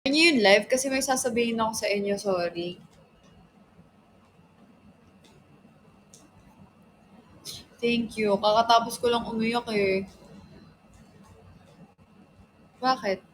Niyo yung live kasi may sasabihin ako sa inyo, sorry. Thank you. Kakatapos ko lang umiyak eh. Bakit?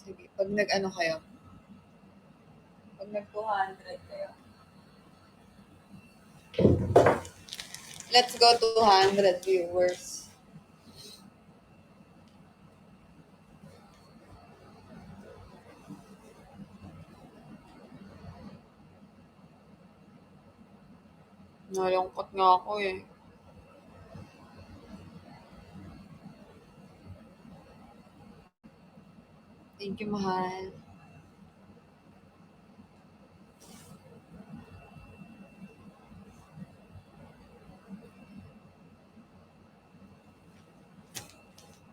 Sige, pag nag-ano kayo. Pag nag-200 kayo. Let's go 200 viewers. Nalungkot nga ako eh. Thank you, mahal.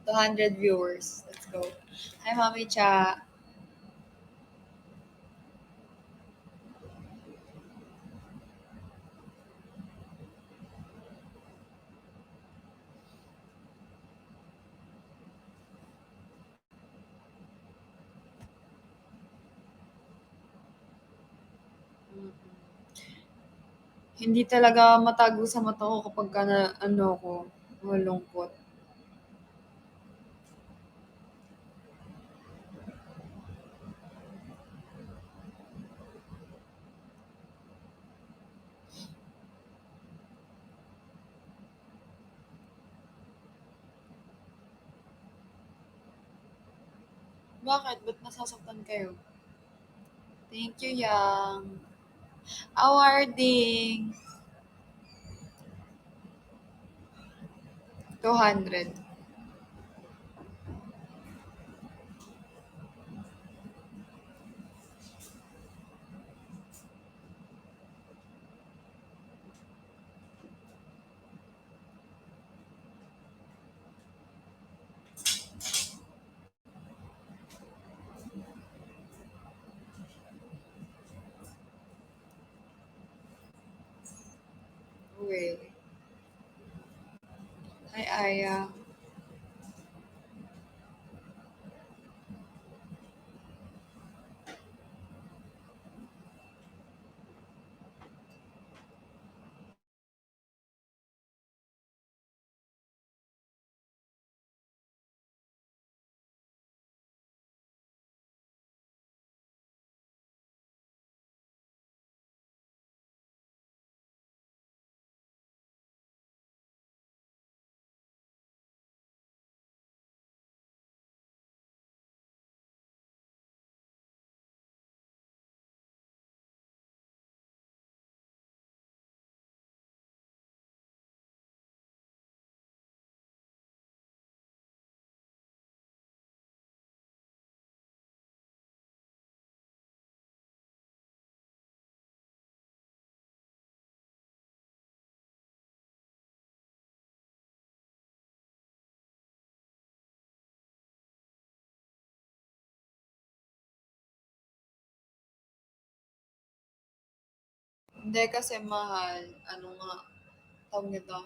$200 viewers. Let's go. Hi, Mami Cha. Hindi talaga matago sa mata ko kapag ka na, ano ko, malungkot. Bakit? Ba't nasasaktan kayo? Thank you, Yang. Awarding. 200. Uy. Hi, Aya. Hindi kasi mahal. Ano nga, tawag nito.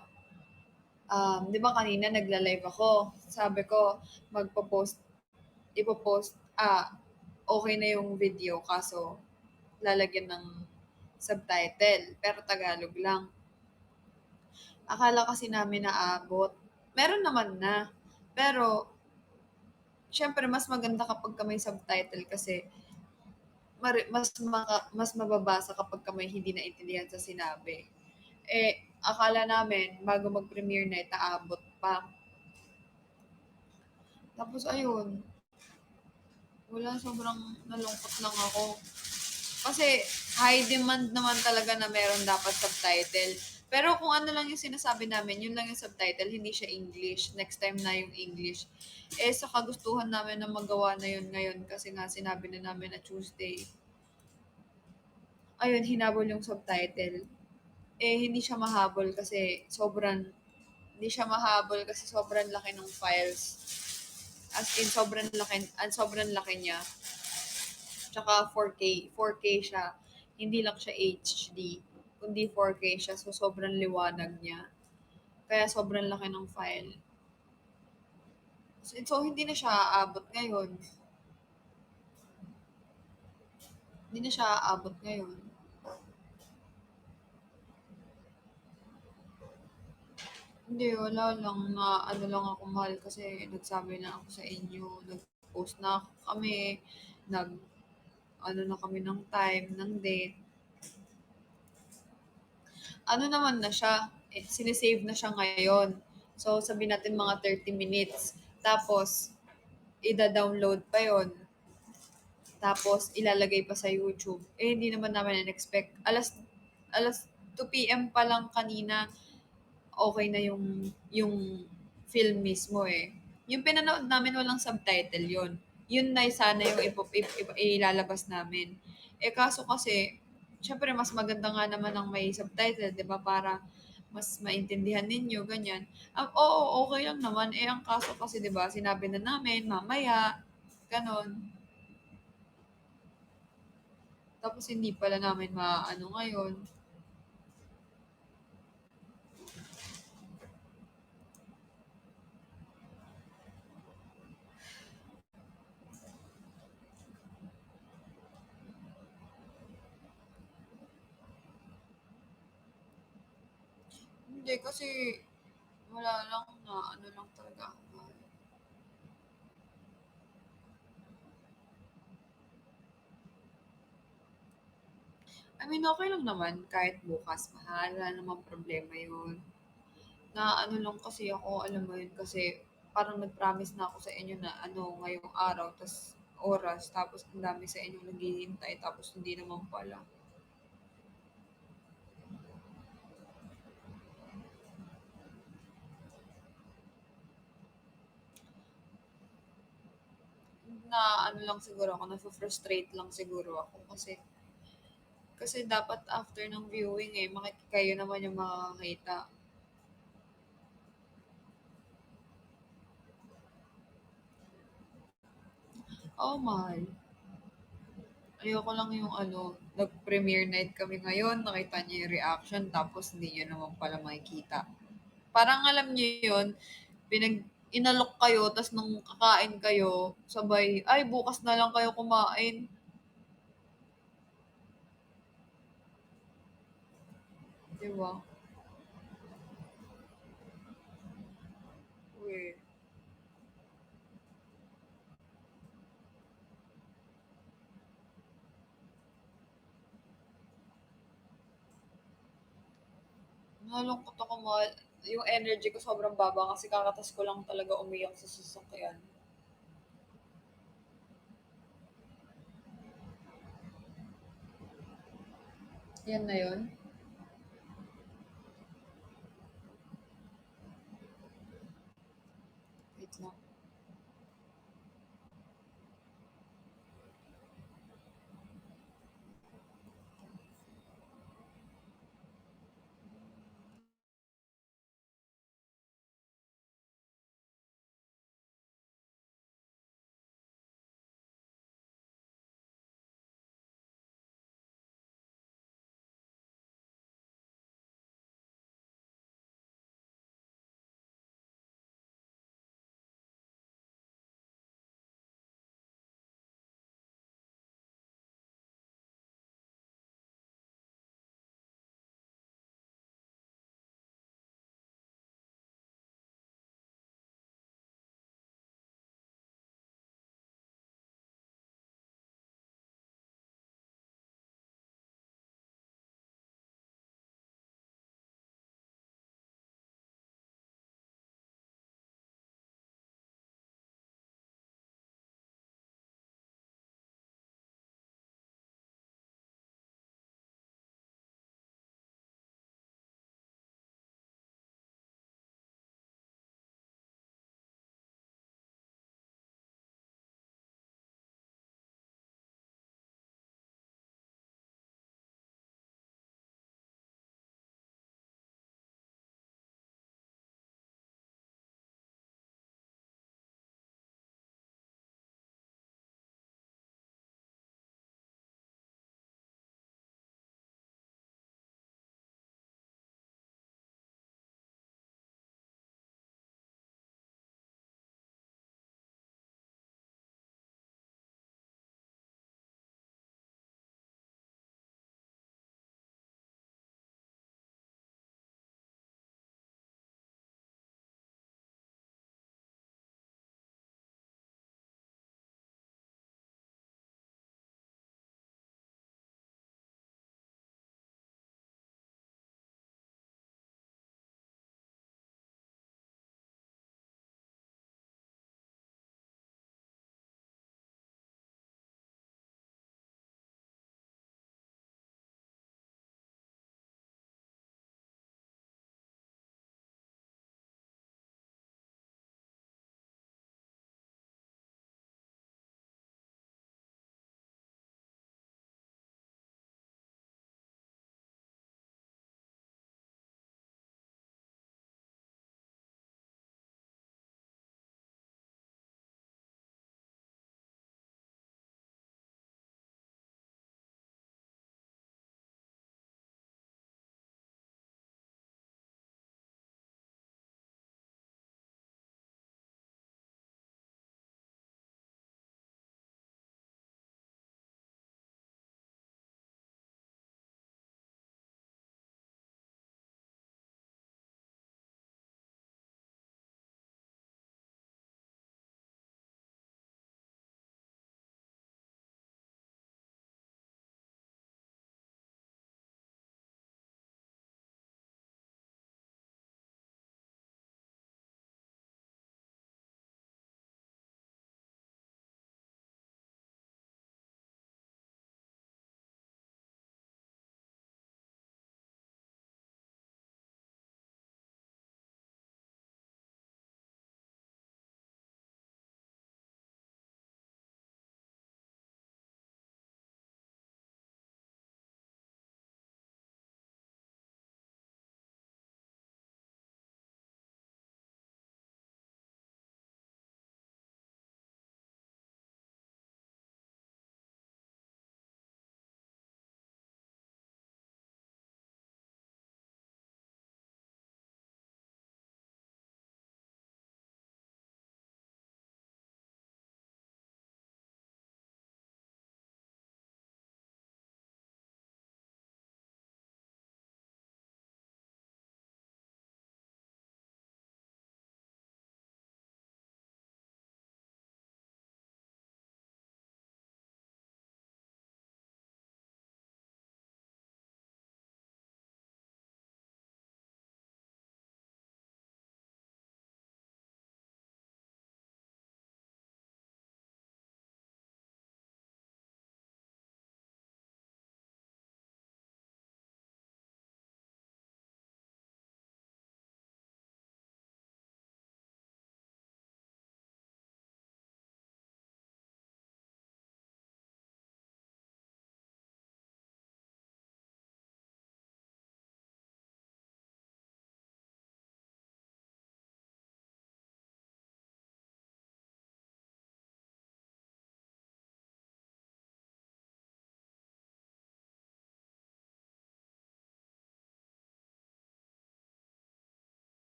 Di ba kanina nagla-live ako? Sabi ko, ipopost, okay na yung video kaso lalagyan ng subtitle, pero Tagalog lang. Akala kasi namin naabot. Meron naman na. Pero, syempre, mas maganda kapag ka may subtitle kasi mas mababasa kapag ka may hindi naintindihan sa sinabi. Eh, akala namin, bago mag-premiere night, aabot pa. Tapos, ayun, wala, sobrang nalungkot lang ako. Kasi, high demand naman talaga na meron dapat subtitle. Pero kung ano lang yung sinasabi namin, yun lang yung subtitle, hindi siya English. Next time na yung English. Eh, sa kagustuhan namin na magawa na yun ngayon kasi nga sinabi na namin na Tuesday, ayun, hinabol yung subtitle. Eh, hindi siya mahabol kasi sobrang laki ng files. As in, sobrang laki niya. Tsaka 4K. 4K siya. Hindi lang siya HD, kundi 4K siya. So, sobrang liwanag niya. Kaya sobrang laki ng file. So, hindi na siya aabot ngayon. Hindi na siya aabot ngayon. Hindi, wala lang na ano lang ako mahal kasi nagsabi na ako sa inyo, nag-post na kami, nag ano na kami ng time, ng date. Ano naman na siya, sinesave na siya ngayon. So, sabi natin mga 30 minutes. Tapos, ida-download pa yon. Tapos, ilalagay pa sa YouTube. Eh, hindi naman namin in-expect. Alas 2 p.m. pa lang kanina, okay na yung film mismo eh. Yung pinanood namin walang subtitle yon. Yun na sana yung ilalabas namin. Eh kaso kasi, syempre mas maganda nga naman ang may subtitle, di ba? Para mas maintindihan ninyo, ganyan. Oo, okay lang naman. Eh ang kaso kasi, di ba, sinabi na namin, mamaya, ganon. Tapos hindi pala namin maano ngayon. Hindi kasi wala lang na ano lang talaga ako. I mean, okay lang naman kahit bukas mahal, wala namang problema yun. Na ano lang kasi ako, alam mo yun, kasi parang nag-promise na ako sa inyo na ano, ngayong araw, tas oras, tapos ang dami sa inyo naghihintay, tapos hindi naman pala. Na ano lang siguro ako, na-frustrate lang siguro ako kasi dapat after ng viewing eh, kayo naman yung makakakita. Oh, mahal. Ayoko lang yung ano, nag-premiere night kami ngayon, nakita niyo yung reaction, tapos hindi niyo naman pala makikita. Parang alam niyo yun, inalok kayo, tas nung kakain kayo, sabay, ay, bukas na lang kayo kumain. Di ba? Uy, nalungkot ako mahal. Yung energy ko sobrang baba kasi kakatas ko lang talaga umiyak sa sasakyan. Yan na yun. Wait lang.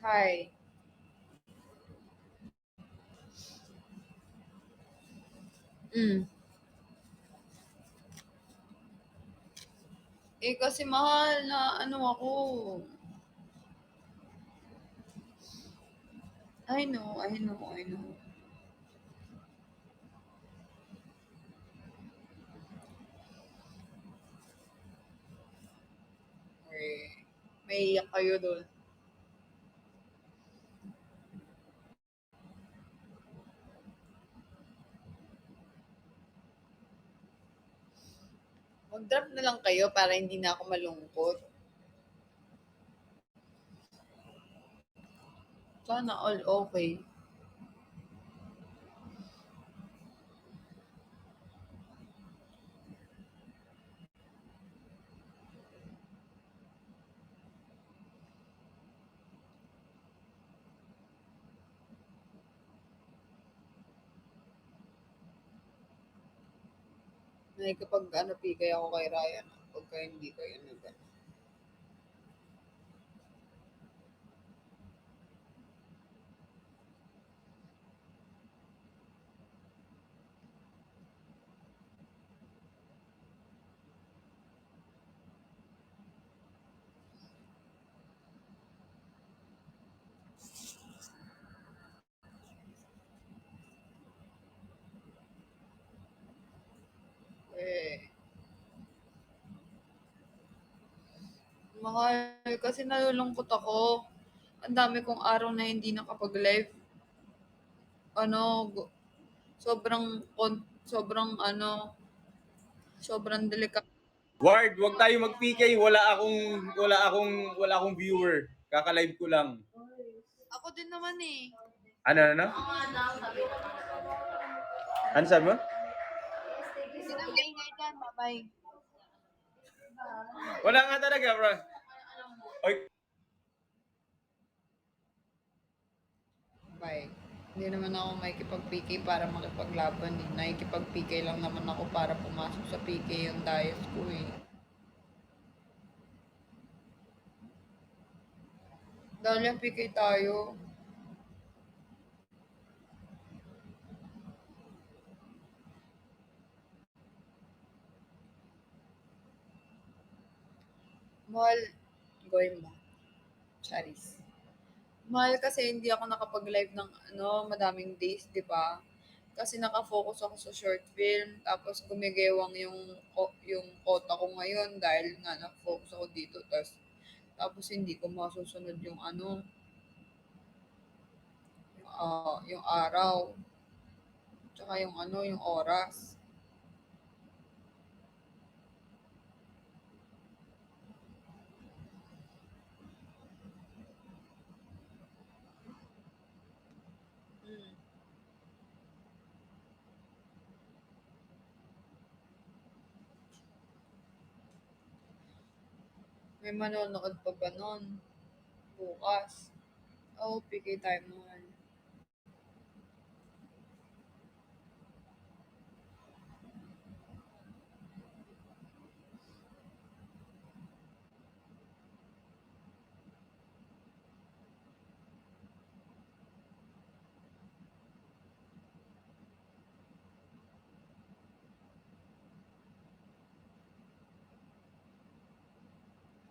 Hi. Hmm. Eh, kasi mahal na ano ako. I know, I know, I know. Eh, maiiyak kayo dun. Mag-drop na lang kayo para hindi na ako malungkot. Sana all okay. Nakikipag ano, pikay ako kay Ryan pagka hindi kayo nag eh, mahal kasi nalulungkot ako. Ang dami kong araw na hindi nakapag-live. Ano, sobrang sobrang ano, sobrang delikado. Ward, wag tayo mag-PK. Wala akong viewer. Kaka-live ko lang. Ako din naman eh. Ano? Ano sabi mo? Hindi na maingay dyan, bye. Wala nga talaga, bro. Oy, Bye. Hindi naman ako makikipag-PK para makipaglaban eh. Nakikipag-PK lang naman ako para pumasok sa PK yung diet ko eh. Dahil yung PK tayo, mahal, going ba? Charis. Mahal kasi hindi ako nakapag-live ng ano, madaming days, di ba? Kasi nakafocus ako sa short film, tapos gumigewang yung quota ko ngayon dahil nga nakafocus ako dito. Tapos hindi ko masusunod yung ano, yung araw, tsaka yung ano, yung oras. Mm. May manonood pa ba nun? Bukas. Oo, PK time mahal.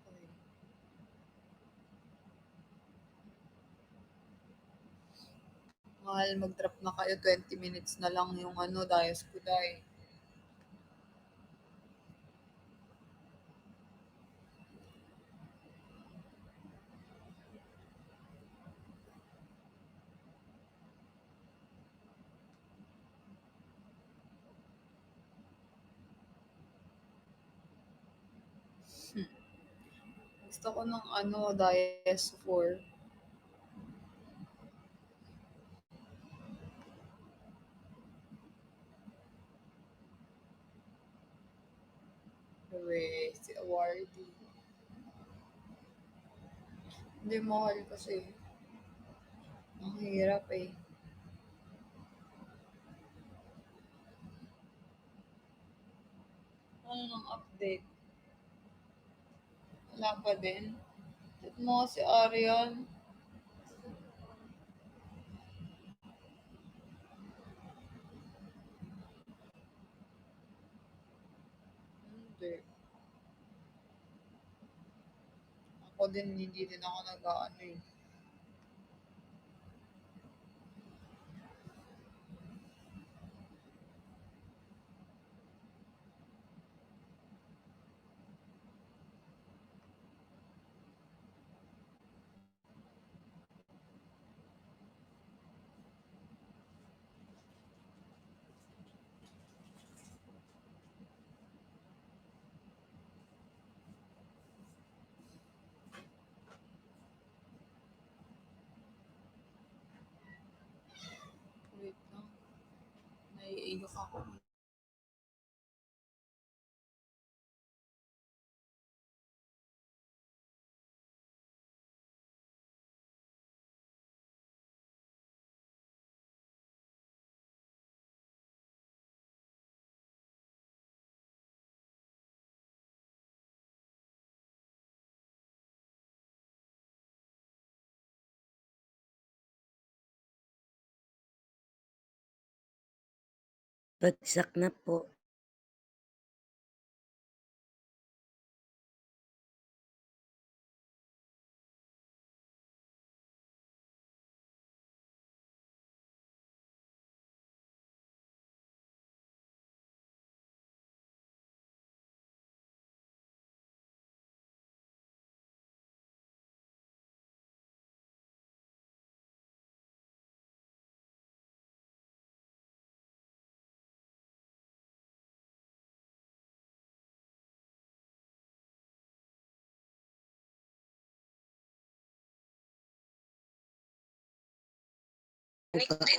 Okay. Mahal, mag-drop na kayo. 20 minutes na lang yung ano, Dayos Kuday. Gusto ko ng ano, Dayos 4. Anyway, si awardee. Hindi mahal kasi. Ang hirap eh. Ano nang update? Wala pa din. Chat mo si Arian. Hindi. Ako din, hindi din ako nag-ano eh. Wait lang. Naiiyak ako. Bagsak na po.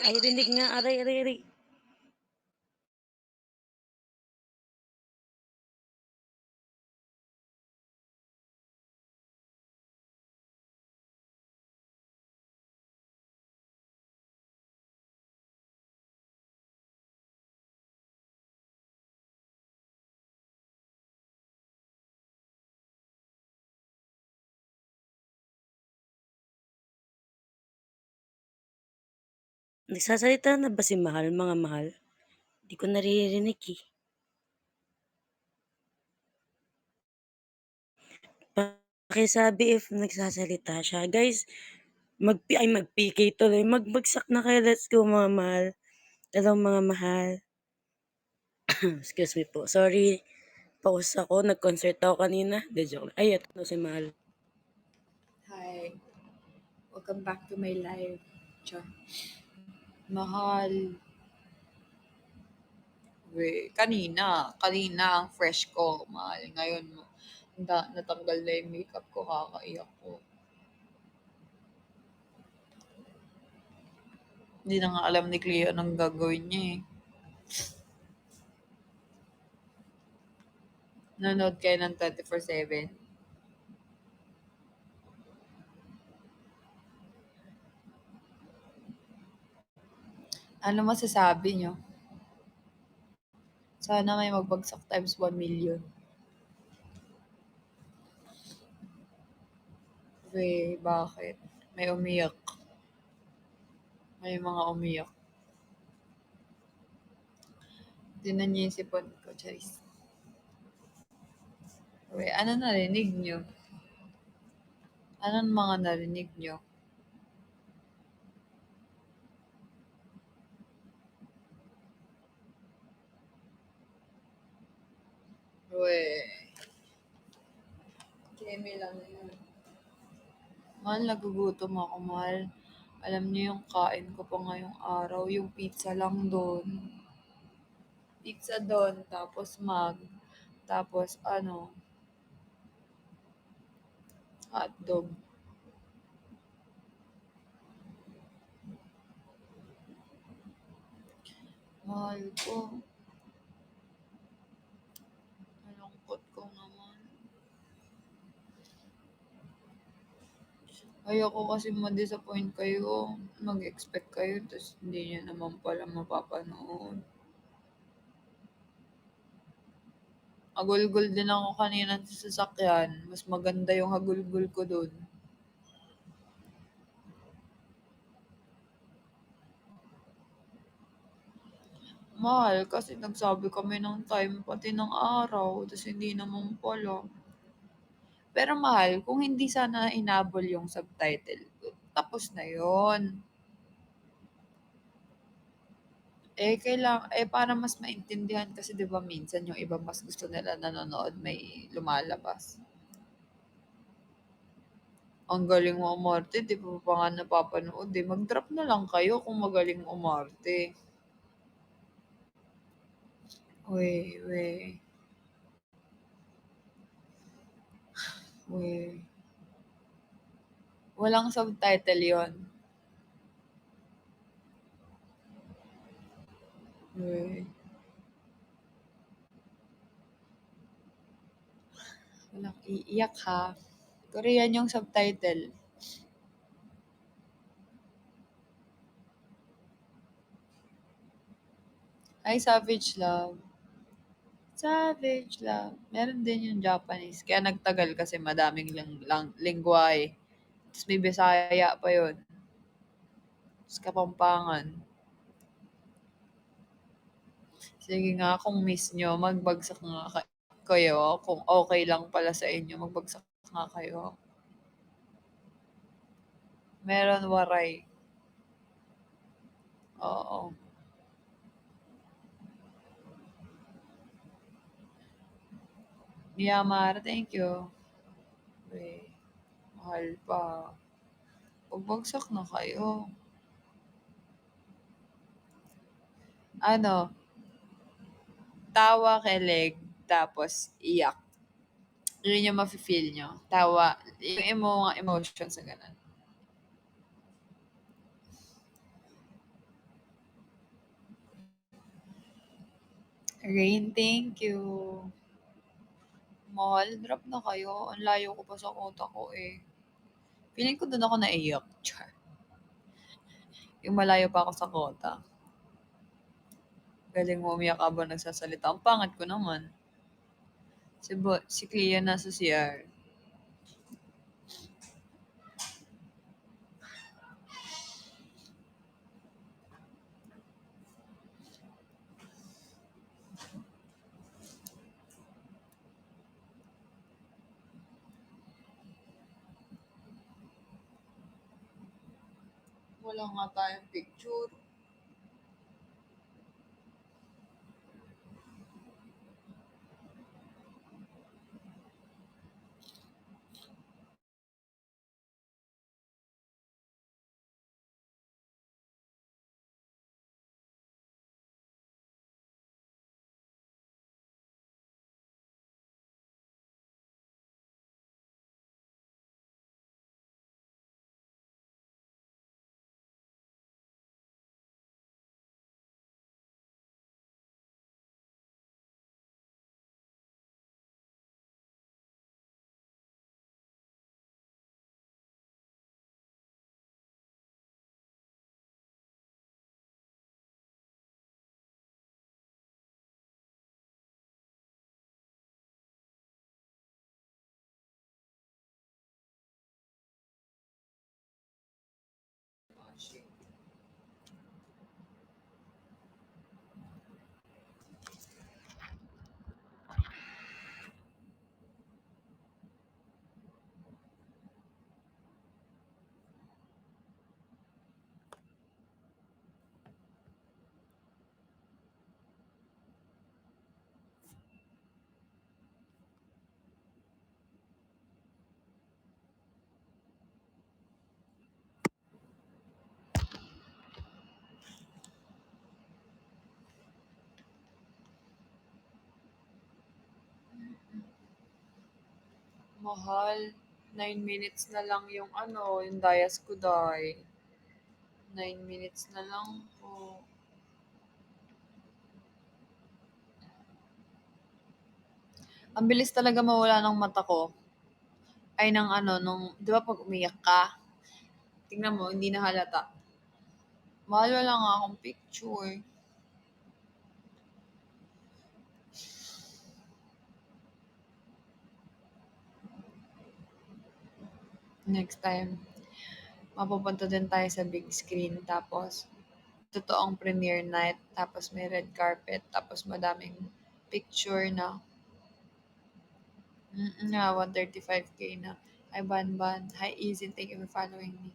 Ay, rinig nga. Aray, aray, aray. Nagsasalita na ba si Mahal, mga mahal? Di ko naririnig eh. Pakisabi if nagsasalita siya. Guys, mag-PK tuloy. Magbagsak na kayo. Let's go, mga mahal. Hello, mga mahal. Excuse me po. Sorry. Pause ako. Nag-concert ako kanina. De joke. Ay, ito si Mahal. Hi. Welcome back to my live. Char. Mahal. Kanina ang fresh ko, mahal. Ngayon, natanggal na yung makeup ko, kakaiyak ko. Hindi na nga alam ni Cleo anong gagawin niya eh. Nanood kayo ng 24/7. Ano masasabi niyo? Sana may magbagsak times 1 million. Bakit? May umiyak. May mga umiyak. Tingnan niyo yung sipon ko, Charis. Ano narinig niyo? Anong mga narinig niyo? Kemi lang yun. Mahal, nagugutom ako, mahal. Alam niyo yung kain ko pa ngayong araw, yung pizza lang doon. Pizza doon, tapos tapos hotdog. Mahal ko. Malungkot ko naman. Ayoko kasi ma-disappoint kayo. Mag-expect kayo, tapos hindi niya naman pala mapapanood. Agulgol din ako kanina sa sasakyan. Mas maganda yung hagulgol ko doon. Mahal kasi nagsabi kami ng time pati ng araw, tas hindi naman pala. Pero mahal, kung hindi sana hinabol yung subtitle, tapos na yun. Para mas maintindihan kasi 'di ba minsan yung iba mas gusto nila nanonood may lumalabas. Ang galing mo umarte, 'di mo pa nga napapanood, eh. Mag-drop na lang kayo kung magaling umarte. We, we, we. Walang subtitle yon. We. Walang iiyak ha. Korean yung subtitle. Ay, Savage Love. Savage Love. Meron din yung Japanese. Kaya nagtagal kasi madaming lingwa eh. Tapos may Bisaya pa yun. Tapos Kapampangan. Sige nga, kung miss nyo, magbagsak nga kayo. Kung okay lang pala sa inyo, magbagsak nga kayo. Meron waray. Oo. Myanmar, thank you. Weh, mahal pa. Magbagsak na kayo. Ano, tawa, kilig, tapos iyak. Yun yung mafe-feel nyo. Tawa, yung mga emotions sa ganun. Rain, thank you. Mahal, drop na kayo. Ang layo ko pa sa kota ko eh. Feeling ko doon ako naiyak. Char. Yung malayo pa ako sa kota. Galing mo umiyak habang nagsasalita. Ang pangat ko naman. Si Clea nasa CR. Wala nga tayong picture. Oh, shit. Mahal, 9 minutes na lang yung yung Dayas ko, Day. 9 minutes na lang po. Ang bilis talaga mawala ng mata ko. Ay, di ba pag umiyak ka, tingnan mo, hindi na halata. Mahal, wala nga akong picture. Next time, mapupunta din tayo sa big screen. Tapos, totoong premiere night, tapos may red carpet, tapos madaming picture na. Nga, 135K na. Hi, Banban. Hi, Easy. Thank you for following me.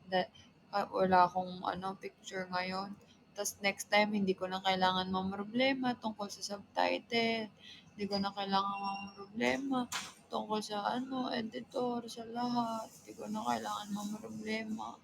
That, wala akong picture ngayon. Tapos next time, hindi ko na kailangan mamroblema tungkol sa subtitle. Hindi ko na kailangan mamroblema tungkol sa editor, sa lahat. Hindi ko na kailangan mamroblema.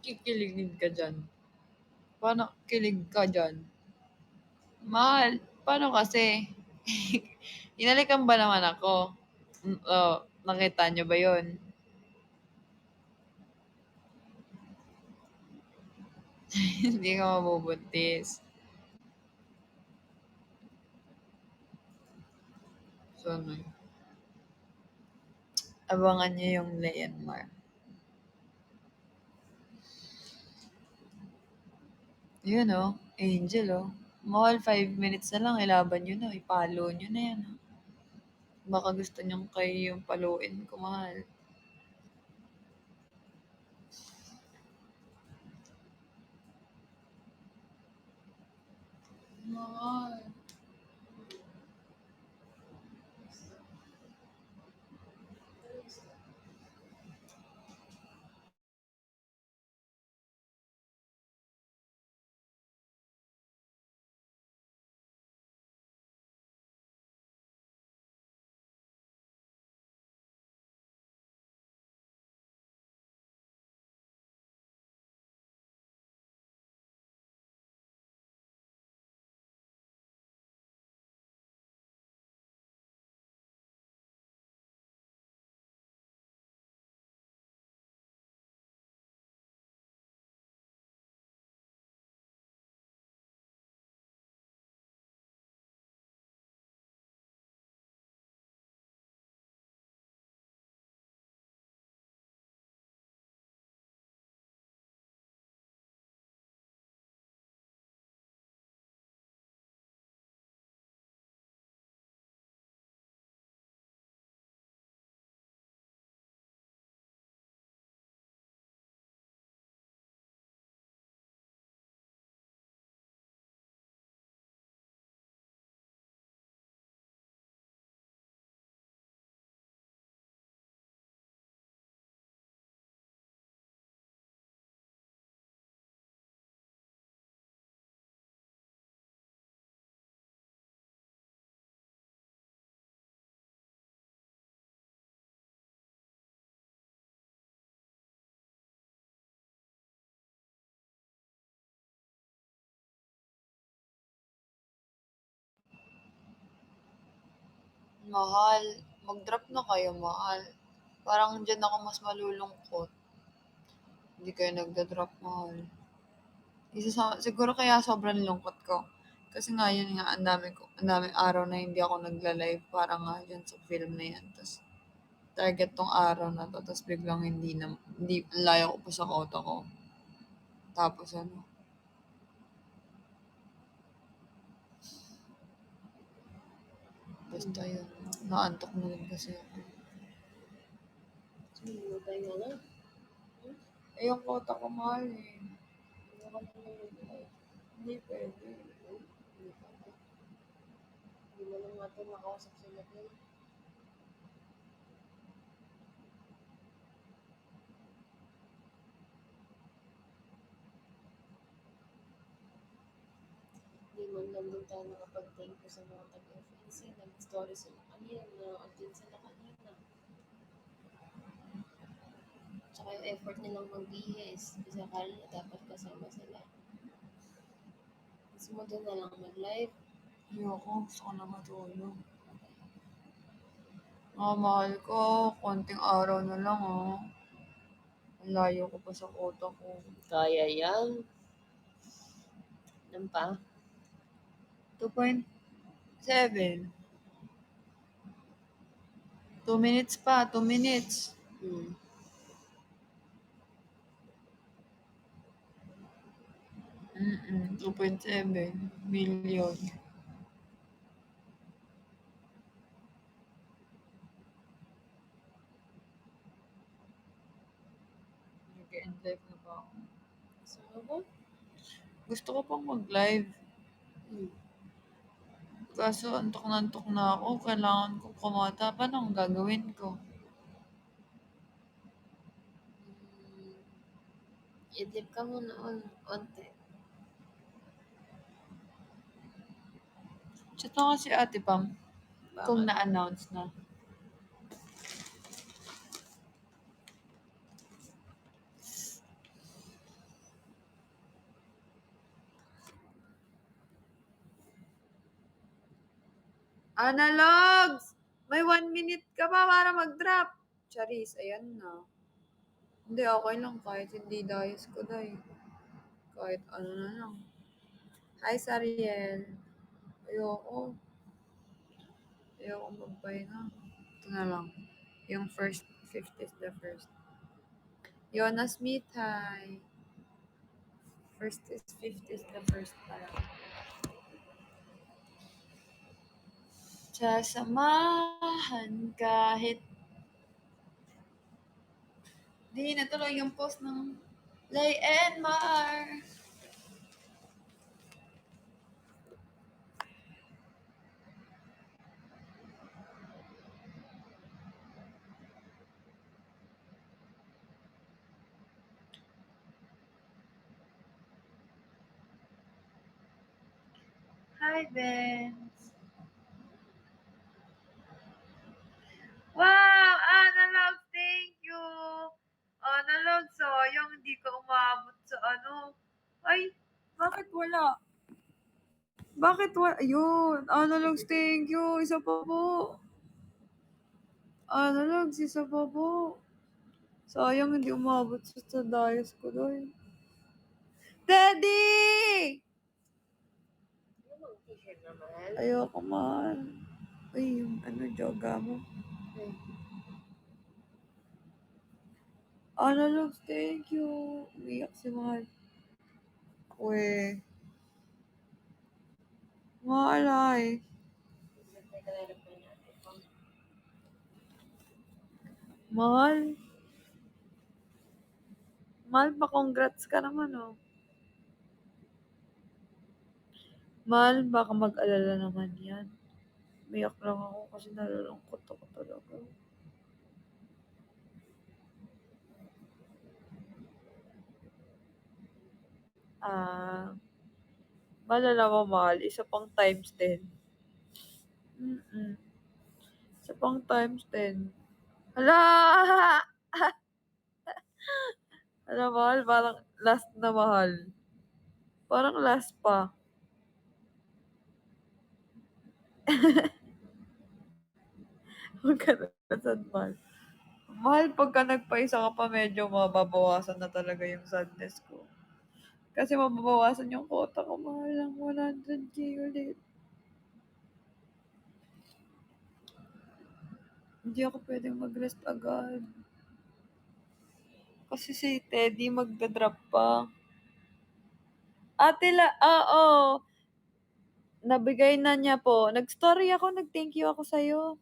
Kikiligin ka dyan. Paano kilig ka dyan? Mahal, paano kasi? Hinalikan ba naman ako? Nakita nyo ba yun? Hindi ka mabubuntis. So, abangan nyo yung Leonmar. Yun Angel Mahal, 5 minutes na lang, ilaban nyo na, ipalo nyo na yan. Baka gusto nyong kayo yung paluin ko, mahal. Mahal. Mahal, mag-drop na kayo, mahal. Parang diyan ako mas malulungkot. Hindi kayo nagda-drop, mahal. Siguro kaya sobrang lungkot ko. Kasi nga, yun nga, ang daming araw na hindi ako nagla-live para nga dyan sa film na yan. Tapos, target tong araw na to, tapos biglang hindi, ang layo ko pa sa kota ko. Tapos ano, basta yun, naantok na rin kasi ako. Sumulutay nga lang. Eh, yung kota ko mahal eh. Hindi pwede. Hindi mo lang natin makausap sila din. Hindi man lang din tayo nakapag-thank you sa mga taga-FNC. Nag-story sila kanina, nanood din sila kanina. Tsaka yung effort nilang magbihis. Isa kanina dapat kasama sila. Gusto mo doon na lang mag-live. Ayoko, gusto ko na matulog. Mga mahal ko, konting araw na lang oh. Ang layo ko pa sa kota ko. Kaya yan. Ano pa? 2.7. 2 minutes pa, 2 minutes. 2.7 million. Nag-end live na ba ako? Gusto mo ba? Gusto ko pang mag-live. Kaso antok na ako. Kailangan kong kumata. Paano ang gagawin ko? Idlip ka muna onte. Chat ako si Ate Pam kung Bakit? na-announce na. Analogs! May 1 minute ka pa para mag-drop. Charis, ayan na. Hindi, okay lang kahit hindi dayos ko dahil. Kahit ano na lang. Hi, Sariel. Ayoko. Ayoko magpahinga. Ito na lang. Yung first, 5th is the first. Yona Smith, hi. First is 5th is the first pala. Sasamahan kahit di natuloy yung post ng Lay and Mar. Hi, Benz. Wow, Analog, thank you. Analog, sayang hindi ka umabot sa ano. Ay, bakit wala? Bakit wala? Ayun, Analog, thank you. Isa pa po. Analog, isa pa po. Sayang hindi umabot sa dayas ko doon. Daddy! Ano bang t-shirt na mahal? Ayoko man. Ay, yung ano, joga mo. Analog, thank you. Umiyak si Mahal. We. Mahal ay. Mahal. Mahal, pa-congrats ka naman, oh. Mahal, baka mag-alala naman yan. Umiyak lang ako kasi nalulungkot ako talaga. Malala mo, Mahal, isa pang times 10. Isa pang times 10. Hala! Hala, Mahal, parang last na, Mahal. Parang last pa. Huwag ka na sad, mahal. Mahal, pagka nagpaisa ka pa, medyo mababawasan na talaga yung sadness ko. Kasi mababawasan yung quota ko, mahal, ng 100k ulit. Hindi ako pwedeng mag-rest agad. Kasi si Teddy magdadrop pa. Oo. Nabigay na niya po. Nag-story ako, nag-thank you ako sa'yo.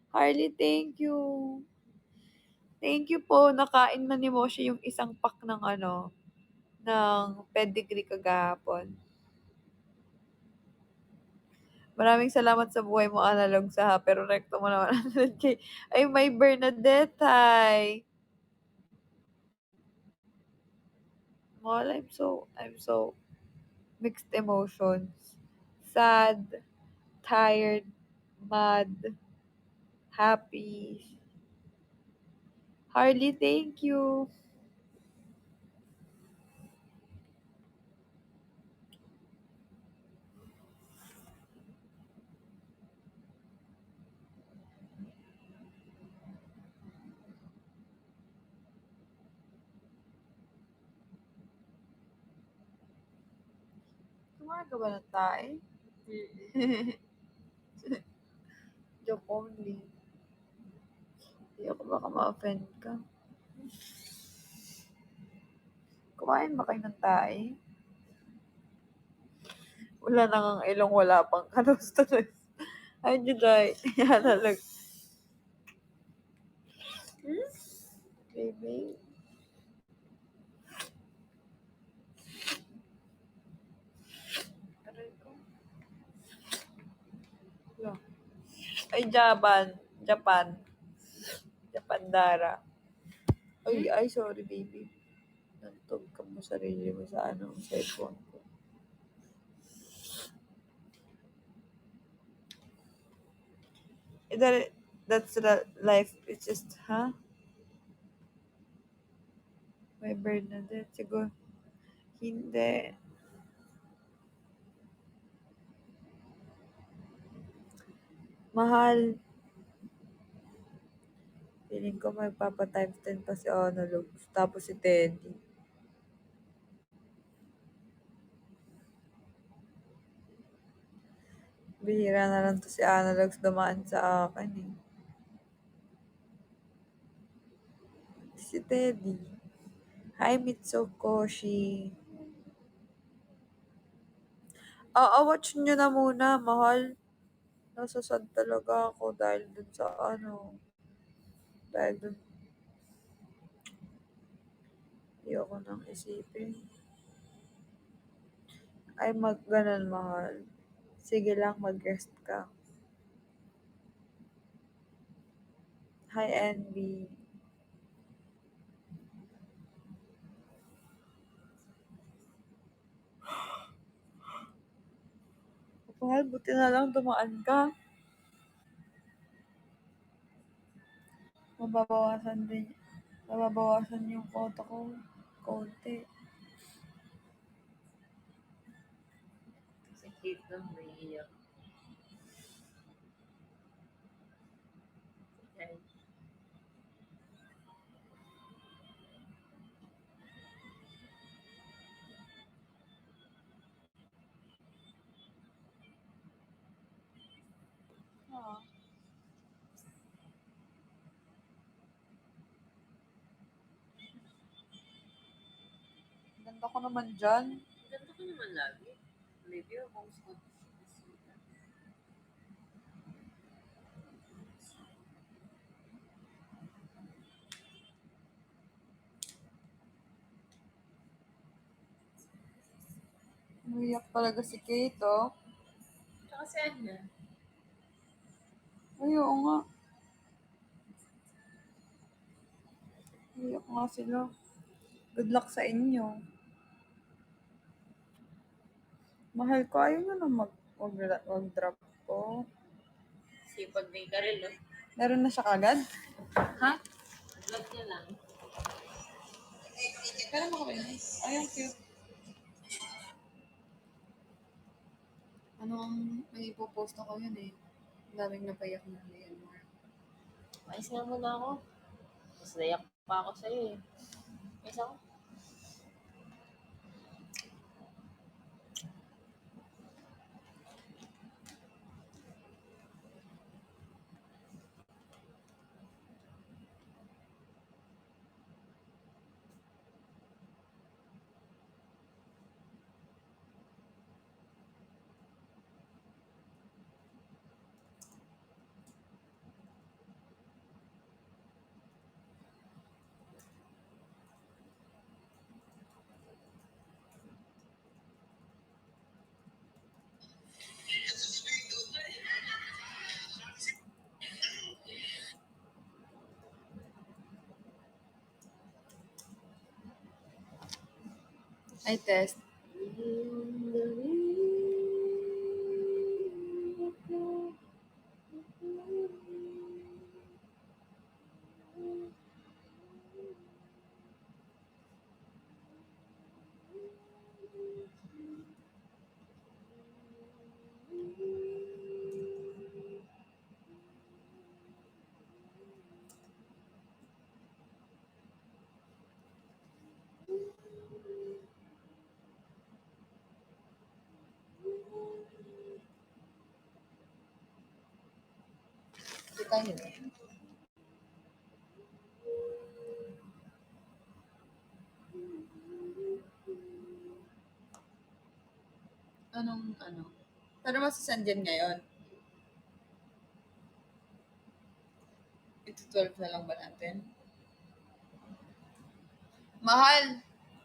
Harley, thank you. Thank you po. Nakain na ni Moshi yung isang pack ng ng pedigree kagahapon. Maraming salamat sa buhay mo, analog sa pero recto mo naman 100k. Ay, may Bernadette, hi. Mahal, I'm so mixed emotions. Sad, tired, mad, happy. Harley, thank you. Kumain ka ba ng tae? Joke only. Hindi ako baka ma-offend ka. Kumain ba kayo ng tae? Wala na ngang ilong, wala pang kanos-tunos. Ay, Juday. Yalalag. Baby. Aray ko. Wala. Ay, Japan. Japandara. Ay, sorry, baby. Nantog ka mo sarili mo sa cellphone ko. That's the life. It's just, May Bernadette. Siguro. Hindi. Mahal. Feeling ko magpapa-times 10 pa si Analog. Tapos si Teddy. Bihira na lang to si Analogs dumaan sa akin eh. Si Teddy. Hi, Mitsukoshi. Watch nyo na muna, mahal. Nasasad talaga ako dahil dun sa Dahil dun, ayoko nang isipin. Ay, ganun, mahal. Sige lang, mag-rest ka. Hi, Envy. Mahal, buti na lang dumaan ka. Mababawasan yung quota ko. Konti. Kasi cute lang, may iyak. Okay. Ganda ko naman dyan. Ganda ko naman lagi. Maybe ako gusto ko. Umiyak talaga si Kate, oh. Tsaka si Anya. Ay, oo nga. Umiyak nga sila. Good luck sa inyo. Mahal ko, ayaw nyo na mag-drop ko. Sipag ni Karel, no? Meron na siya kagad? Ha? Vlog niya lang. Pero makakainis. Ay, ang cute. May ipopost ako yun eh. Ang daming napayak na Myanmar. Ayos nga muna ako. Mas nayak pa ako sa'yo eh. Ayos ako. Ay, test. Kita niyo ba? Anong ano? Pero masasend yan ngayon. Ito 12 na lang ba natin? Mahal,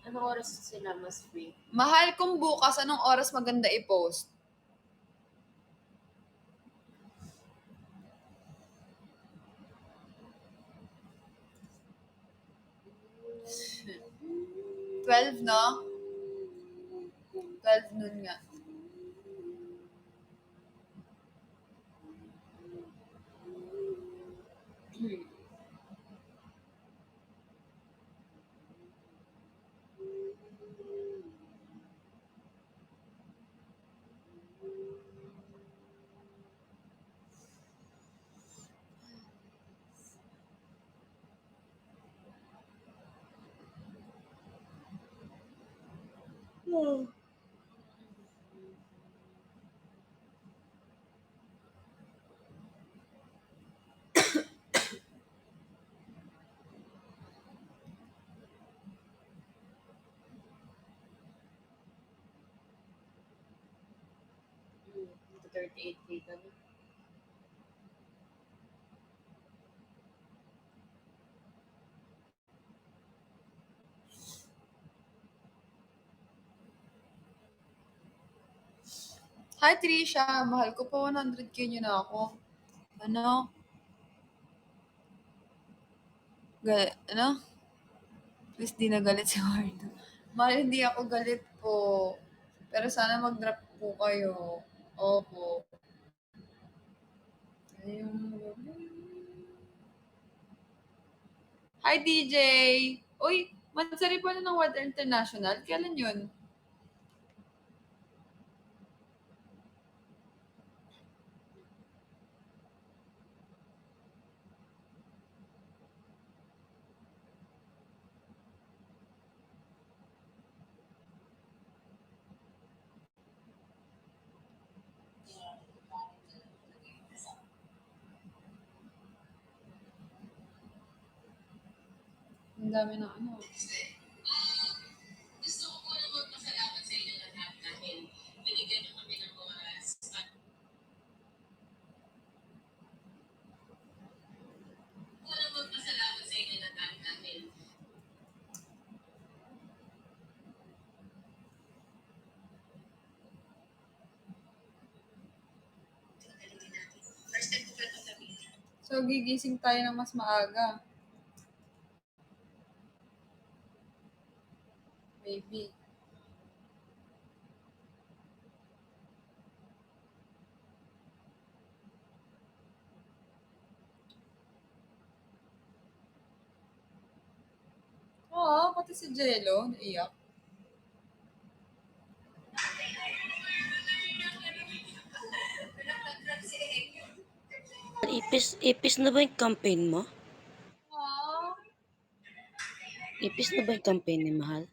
Anong oras sila mas free? mahal kung bukas, anong oras maganda i-post? Twelve, no? 12 noon nga. Ito 38K ka na. Hi, Trisha. Mahal ko pa 100k nyo na ako. Ano? Ano? Please di na galit si Wardo. Mahal, hindi ako galit po. Pero sana mag-drop po kayo. Opo. Hi, DJ! Uy, mansari pa na ng Water International. Kailan yun? Ang dami ng ano. Gusto ko po na magpasalamat sa inyo lahat dahil binigyan niyo kami ng oras. Gusto ko na magpasalamat sa inyo lahat dahil So, gigising tayo ng mas maaga. Maybe. Oo, pati si Jello, naiyak. Ipis na ba yung campaign mo? Aww. Ipis na ba yung campaign ni Mahal?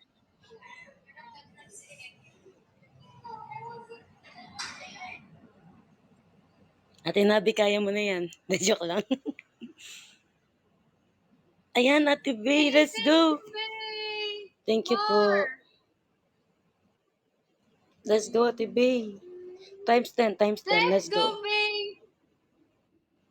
Ate Nabi, kaya mo na yan. Joke lang. Ayan, Ate Bay, let's go! Bay! Thank you po. More! Let's go, Ate Bay. Times 10, Let's let's go. go, Bay!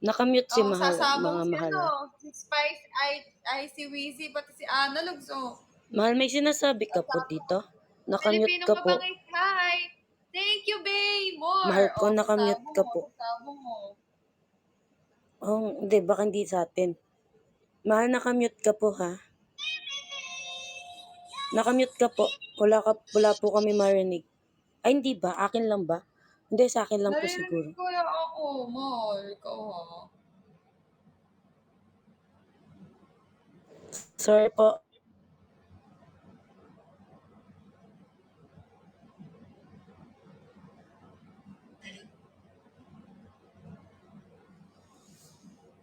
Nakamute si Oh, Mahal, sasabong mga si Mahal. si Spice, si Wheezy, pati si Analogs, oh. Mahal, may sinasabi ka po dito? Nakamute Filipino ka po. mabangis, hi! Thank you, Bay! More! Mahal ko, Oh, nakamute sasabong, ka oh, po. sasabong, oh. Oh, hindi, baka hindi sa atin. Mahal, nakamute ka po, ha? Nakamute ka po. Wala po kami marinig. Ay, hindi ba? Akin lang ba? Hindi, sa akin lang po siguro. Narinig ko na ako, Mahal. Ikaw, ha? Sorry po.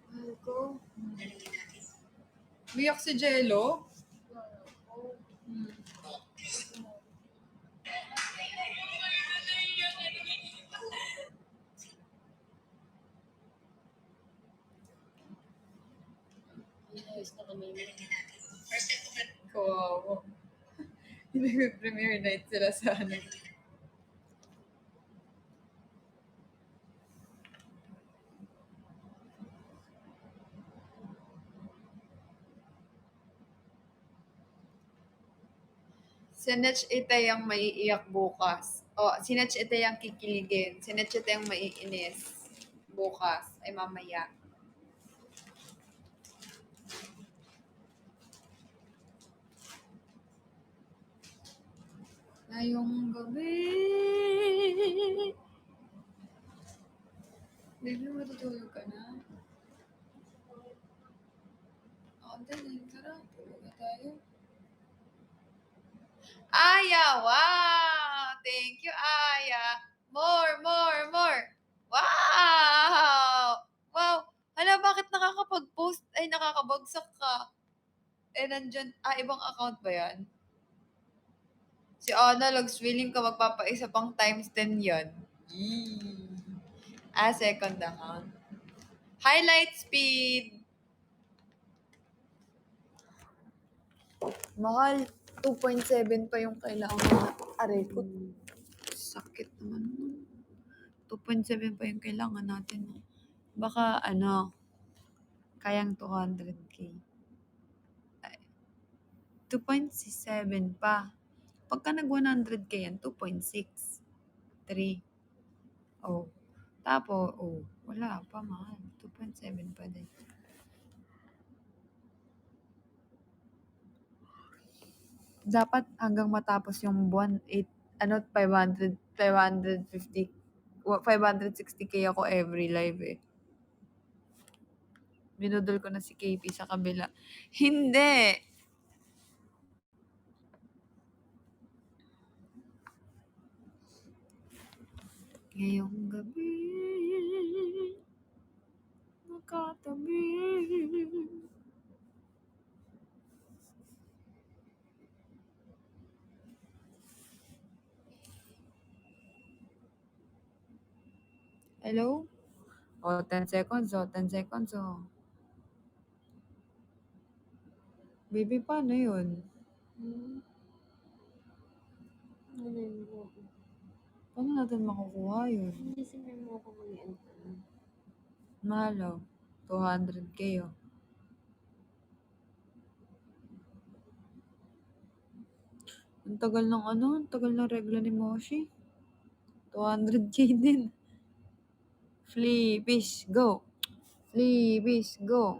Mahal ko. Biyak si Jello? Hmm. Kawawa. Nag-premiere night sila sa ano. Si Netch Itay ang maiiyak bukas. O, si Netch Itay ang kikiligin. Si Netch Itay ang maiinis bukas. Ay, mamaya. Ngayong gabi. Baby, matutulog ka na? Oo, din. Tara, tulog na tayo. Aya, wow! Thank you, Aya. More. Wow! Wow! Hala, bakit nakakapag-post? Ay, nakakabagsak ka. Eh, nandyan, ibang account ba yan? Si Analogs, willing ka magpapaisa pang times 10 yan. Yee. Second account. Highlight speed. Mahal, 2.7 pa yung kailangan. Aray ko, sakit naman. 2.7 pa yung kailangan natin. Baka, kayang 200k. 2.7 pa. Pagka nag 100k yan, 2.6. 3. Oh. Tapos, wala pa, mahal. 2.7 pa din. Dapat hanggang matapos yung buwan, 560k ako every live eh. Binudol ko na si KP sa kabila. Hindi! Ngayong gabi, nakatabi. Hello? 10 seconds, 10 seconds, Baby, paano yun? Paano natin makukuha yun? Hindi sinare mo ako mag-end ko na. Mahal, 200k, Ang tagal ng regla ni Moshi. 200k din. Flippish, go. Flippish, go.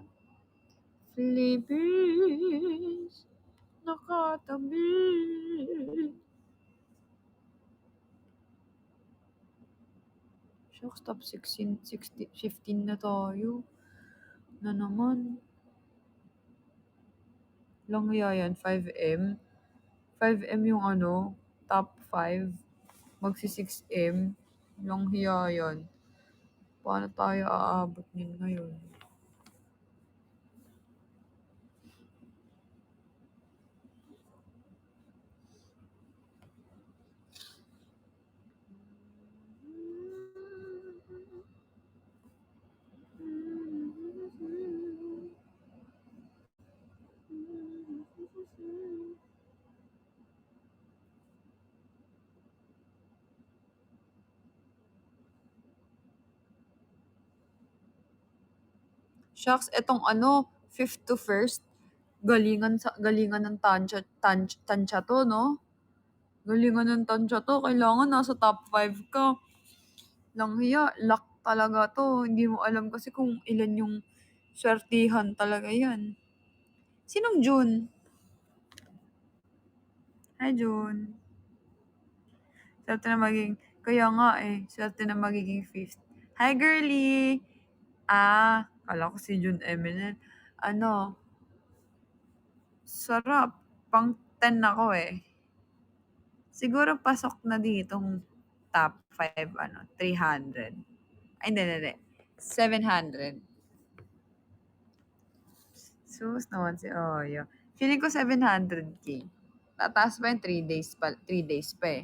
Flippish, nakatabi. Shucks, top 16, 15 na tayo. Na naman. Lang yan, 5M. 5M yung top 5. Magsi 6M. Lang hiya yan. Paano tayo aabot din ngayon? Shucks, etong ano, 5th to 1st, galingan ng tansya to, no? Galingan ng tansya to, kailangan nasa top 5 ka. Lang hiya, luck talaga to. Hindi mo alam kasi kung ilan yung swertihan talaga yan. Sinong June? Hi, June. Swerte na magiging, kaya nga swerte na magiging 5th. Hi, girly! Kala ko si June Eminent. Ano, sarap. Pang 10 ako Siguro pasok na ditong top 5, 300. Ay, hindi. 700. Sus naman si Oyo. Feeling ko 700K. Tataas pa yung 3 days pa. 3 days pa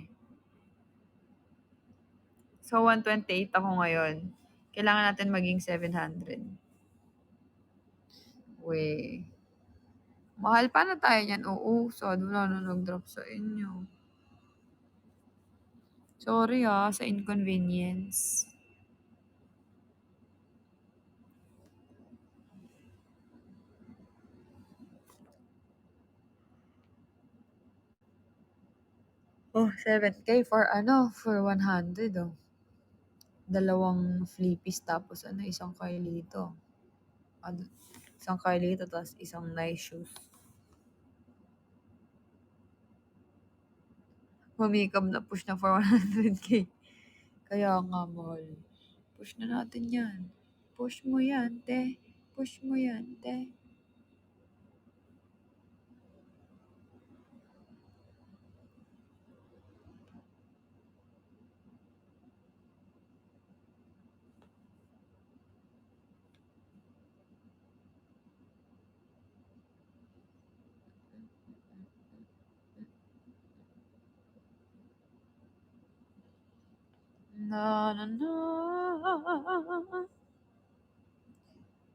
So, 128 ako ngayon. Kailangan natin maging 700. We. Mahal pa na tayo niyan. Oo, wala na nag-drop sa inyo. Sorry sa inconvenience. Oh, 7K for 100 Dalawang flippies tapos isang Carlito. Isang Carlito tapos isang nice shoes. Humikab na push na for 100K. Kaya nga, mahal. Push na natin yan. Push mo yan, te. Push mo yan, te. Na, na, na.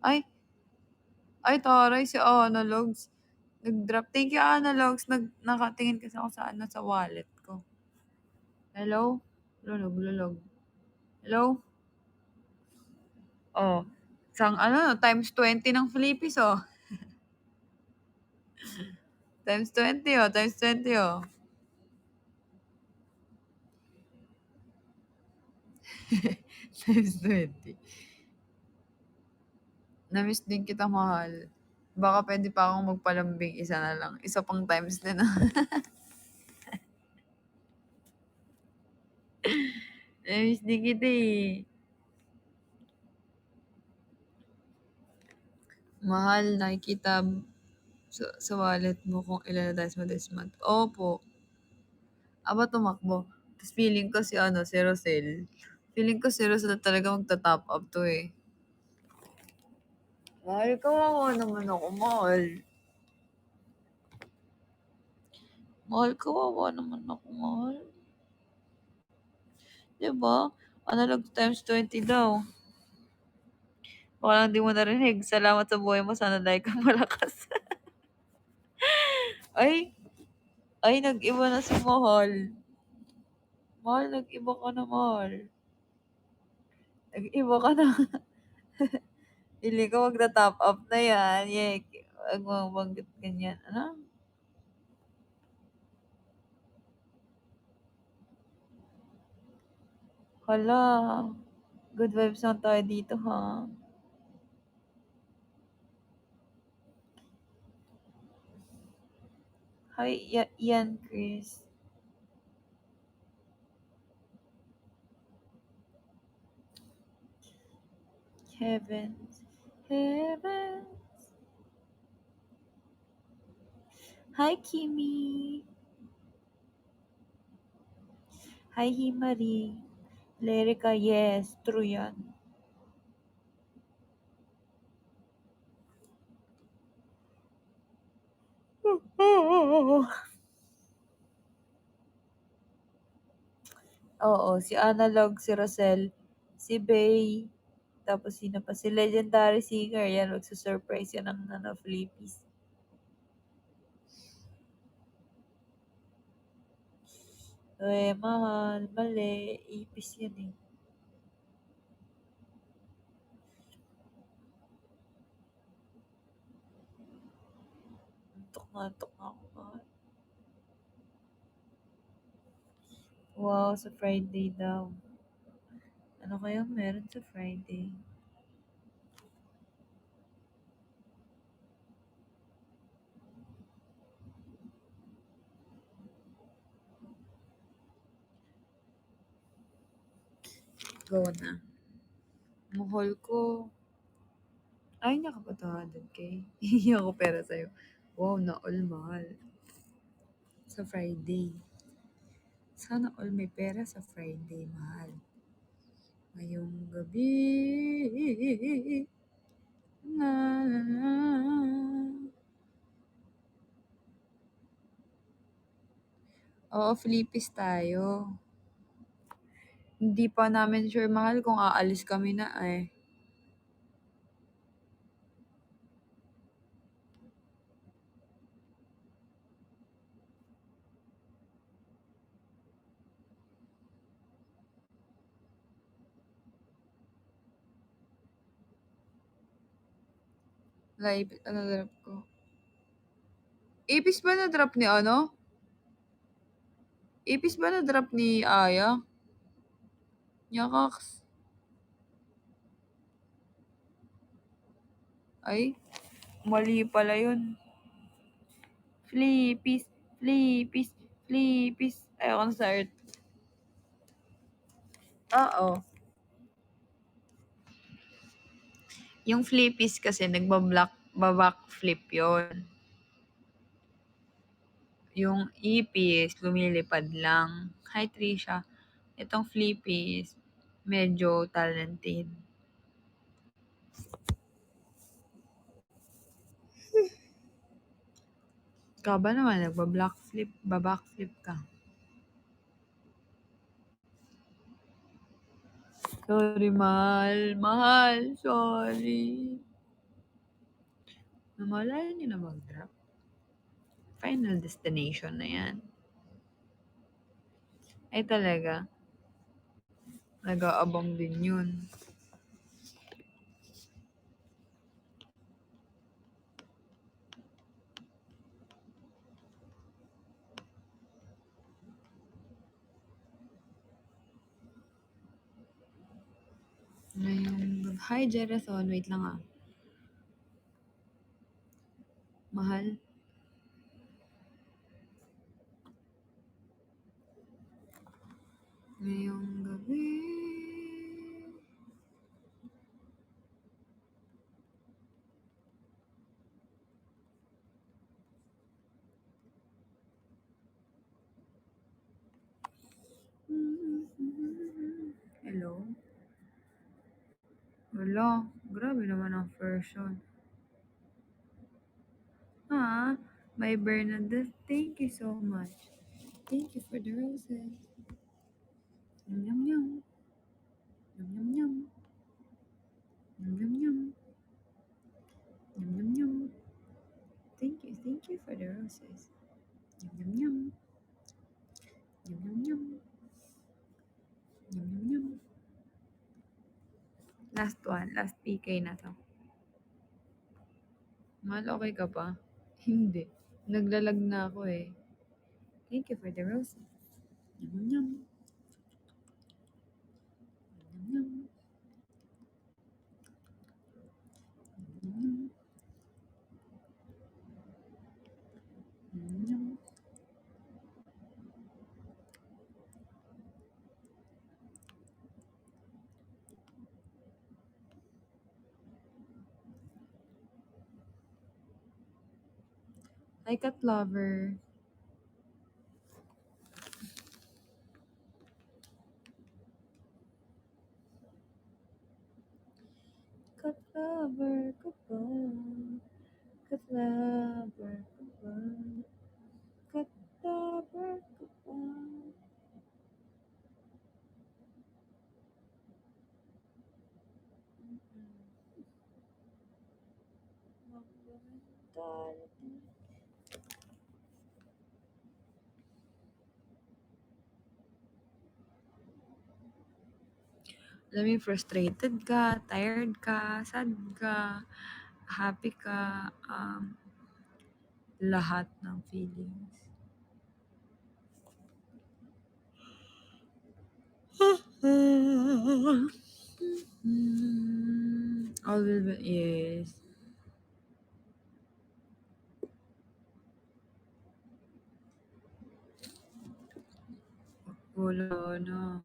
Ay, taray si Analogs. Nag-drop. Thank you, Analogs. Nakatingin kasi ako sa wallet ko. Hello? Lulog. Hello? Oh. Times 20 ng flippies, Times 20, Times 20, Times 20. Na-miss din kita, mahal. Baka pwede pa akong magpalambing, isa na lang. Isa pang times din. Na-miss din kita Mahal, nakikita sa wallet mo kung ilan na tayo mo this month. Opo. Aba, tumakbo. Tapos feeling ko si Rosel. Feeling ko si Rosel talaga magta-top up to Mahal, kawawa naman ako, mahal. Mahal, kawawa naman ako, mahal. Diba? Analog times 20 daw. Baka lang di mo narinig. Salamat sa buhay mo. Sana dahil ka malakas. Ay, nag-iba na si Mahal. Mahal, nag-iba ka na, Mahal. Nag-iba ka na. Hindi ko magta-top up na yan. Huwag mo banggit ganyan. Ano? Hala. Good vibes lang tayo dito, ha? Hi, Ian, Chris. Heavens. Hi, Kimi. Hi, Himari. Lerica, yes. True yan. Oo, si Analog, si Rosel, si Bey, tapos sino pa? Si Legendary Singer. Yan, magsusurprise yan ng Philippines. Mahal, mali. Ipis yan eh. Antok na ako. Mahal. Wow, sa Friday daw. Ano kaya meron sa Friday? Go na. Mahal ko. Ay, nakapatawadan kay. Hihingi ako pera sa'yo. Wow, na all mahal. Sa Friday. Sana all may pera sa Friday, mahal. Ngayong gabi. La, la, la. Oo, Philippines tayo. Hindi pa namin sure, mahal, kung aalis kami na eh. Live, ano drop ko? Ipis ba na drop ni ano? Ipis ba na drop ni Aya? Yakaks. Ay, mali pala yun. Flippies, flippies, flippies. Ayoko na sa earth. Oo. Yung flippies kasi backflip yon. Yung ipis, lumilipad lang. Hi, Trisha. Itong flippies, medyo talented. Ka ba naman, babackflip ka. Sorry, mahal. Mahal, sorry. Namalayan niyo na mag-drop. Final destination na yan. Ay talaga. Nag-aabang din yun. Ngayong... Hi, Jerason. Wait lang ah. Mahal. Ngayong gabi. Hello? Wala. Grabe naman ang version. Ah, my Bernadette, thank you so much. Thank you for the roses. Yum, yum, yum. Yum, yum, yum. Yum, yum, yum. Yum, yum, yum. Thank you for the roses. Yum, yum, yum. Yum, yum, yum. Yum, yum, yum. Last one, last PK na to. Mahal, okay ka pa? Hindi. Naglalag na ako eh. Thank you for the roses. Yum, yum, yum. Yum, yum, yum. Yum, yum. Yum, yum. Hi, cat lover. Cat lover, goodbye. Cat lover, goodbye. Alam mo yung frustrated ka, tired ka, sad ka, happy ka, lahat ng feelings. All will be, yes. Wala na.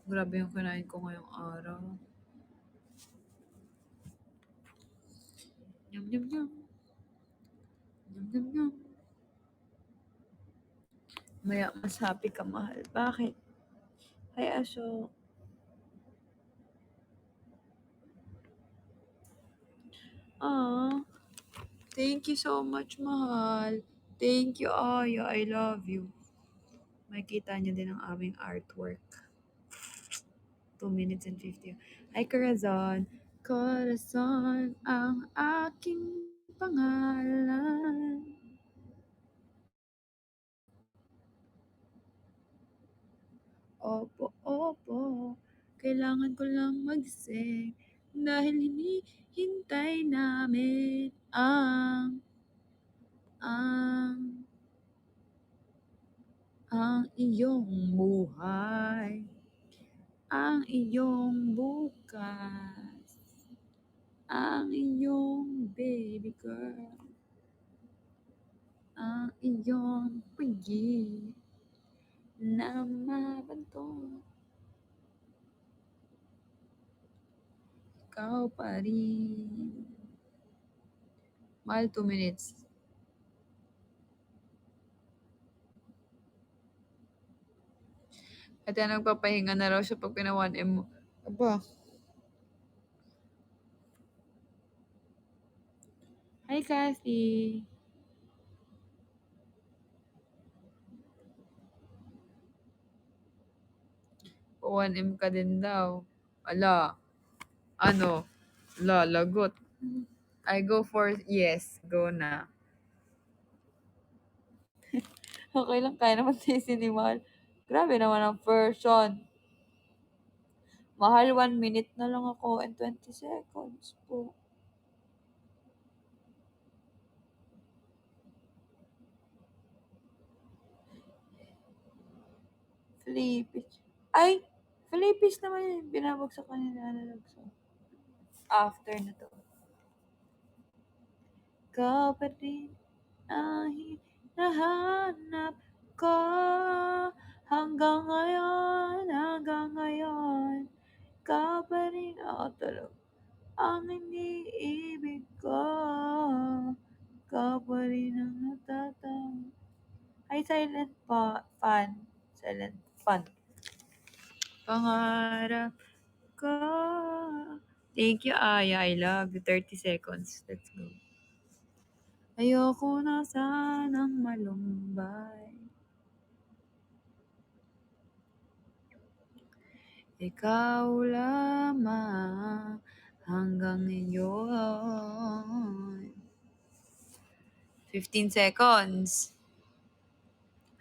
Grabe yung kinain ko ngayong araw. Yum, yum, yum. Yum, yum, yum. Maya, mas happy ka, mahal. Bakit? Ay, aso. Ah, thank you so much, mahal. Thank you, Aya. I love you. Makikita niyo din ang aming artwork. 2 minutes and 50. Ay, Corazon. Corazon ang aking pangalan. Opo, opo. Kailangan ko lang magising dahil hinihintay namin ang iyong buhay, ang iyong bukas, ang iyong baby girl, ang iyong pagiging na mabanto. Ikaw pa rin. Mahal, 2 minutes. At yan, nagpapahinga na raw siya pag pina 1M mo. Aba. Hi, Kathy. O 1M ka din daw. Ala. Ano? Lagot. I go for yes. Go na. Okay lang, kaya naman si ni Mahal. Grabe naman ang version. Mahal, 1 minute na lang ako and 20 seconds po. Philippines. Ay! Philippines naman yun. Binabagsak kanina na so. After na to. Ikaw pa rin ang hinahanap ko hanggang ngayon. Ikaw pa rin tulog ang iniibig ko. Ikaw pa rin ang natatang. Ay, silent fun. Silent fun. Pangarap ko. Thank you, Aya. I love you. 30 seconds. Let's go. Ayoko na sanang malumbay. Ikaw lamang hanggang ngayon. 15 seconds.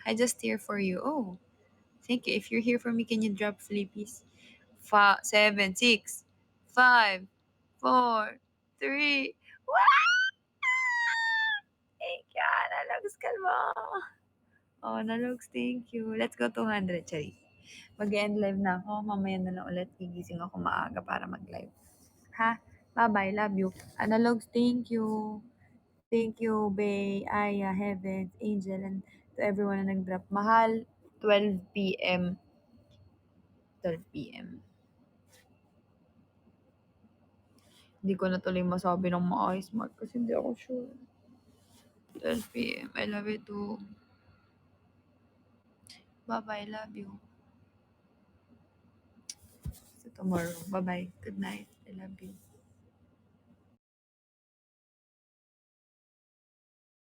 I just here for you. Oh, thank you. If you're here for me, can you drop Philippies? 7, 6, 5, 4, 3. Wow! Thank you, Nalogs. Kalma. Oh, Nalogs, thank you. Let's go 200, Chari. Mag-end live na ako. Mamaya na lang ulit. Gigising ako maaga para mag-live. Ha? Bye-bye. Love you. Analogs, thank you. Thank you, Bay, Aya, Heavens, Angel, and to everyone na nag-drop. Mahal, 12 p.m. 12 p.m. Hindi ko na tuloy masabi ng maayos, Mark, kasi hindi ako sure. 12 p.m. I love you too. Bye-bye. Love you. See you tomorrow. Bye-bye. Good night. I love you.